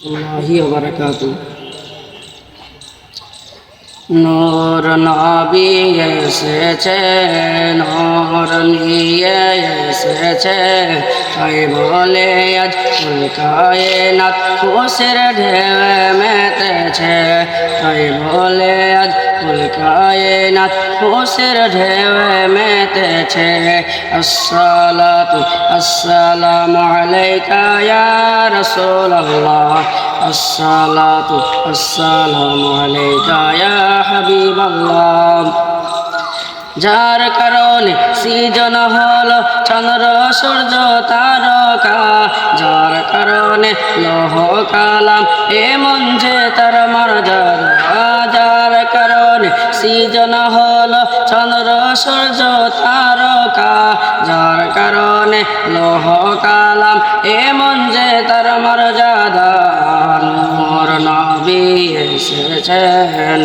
আল্লাহি ওয়া বারাকাতুহু। নূর নবী এসেছে, নূর নিয়ে এসেছে, তাই বলে আজ কুল কায়নাত খুশির ঢেউয়ে মেতেছে, তাই বলে আজ কুল কায়নাত খুশির ঢেউয়ে মেতেছে। আসসালাতু আসসালামু আলাইকা ইয়া রাসূলুল্লাহ, আসসালাতু আসসালামু আলাইকা ইয়া হাবিবাল্লাহ। যার কারণে সৃজন হলো চন্দ্র সূর্য তারকা, যার কারণে লৌহ কালাম এমন যে তার মর্যাদা, যার কারণে সৃজন হলো চন্দ্র সূর্য তারকা, যার কারণে লৌহ কালাম এমন যে তার মর্যাদা। নূর নবী এসেছে,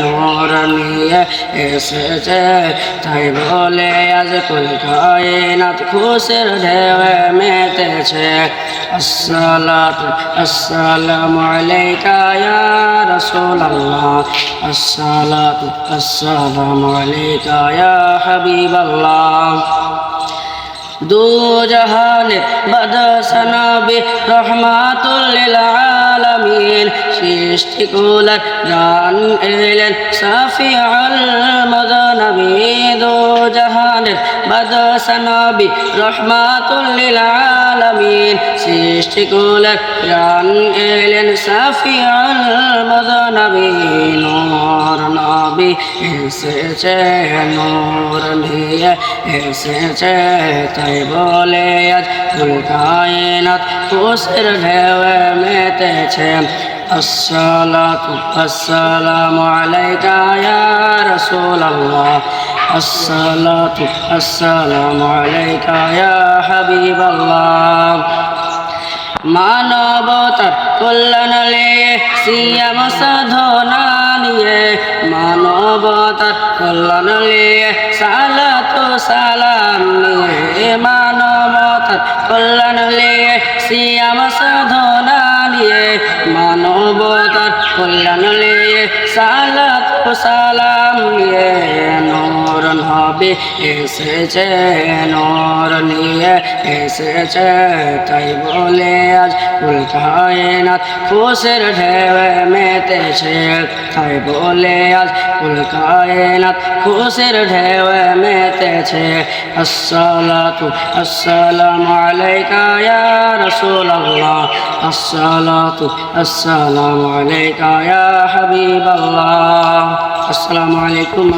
নূর নিয়ে এসেছে, তাই বলে আজ কুল কায়নাত খুশির ঢেউয়ে মেতেছে। আসসালাতু আসসালামু আলাইকা ইয়া রাসূলুল্লাহ, আসসালাতু আসসালামু আলাইকা ইয়া হাবিবাল্লাহ। দু জাহানের বাদশা নবী রহমাতুল লিল আলামিন, সৃষ্টি কুলের জান এলেন শাফিউল মুযনবী। দু জাহানের বাদশা নবী রহমাতুল লিল আলামিন, সৃষ্টি কুলের জান এলেন শাফিউল মুযনবী। নূর নবী এসেছে, নূর নিয়ে এসেছে, তাই বলে আজ কুল কায়নাত খুশির ঢেউয়ে মেতেছে। আসসালাতু আসসালামু আলাইকা ইয়া রাসূলুল্লাহ, আসসালাতু আসসালামু আলাইকা ইয়া হাবিবাল্লাহ। মানবতার কল্যাণ নিয়ে সিয়াম সাধনা নিয়ে, মানবতার কল্যাণ নিয়ে সালাত সালাম নিয়ে, মানবতার কল্যাণ নিয়ে সিয়াম সাধনা নিয়ে, মানবতার কল্যাণ নিয়ে সালাত সালাম নিয়ে। নূর নবী এসেছে, নূর নিয়ে এসেছে, তাই বলে আজ কুল কায়নাত খুশির ঢেউয়ে মেতেছে, তাই বলে আজ কুল কায়নাত খুশির ঢেউয়ে মেতেছে। আসসালাতু আসসালামু আলাইকা ইয়া রাসূলুল্লাহ, আসসালাতু আসসালামু আলাইকা ইয়া হাবিবাল্লাহ। আসসালামু আলাইকুম।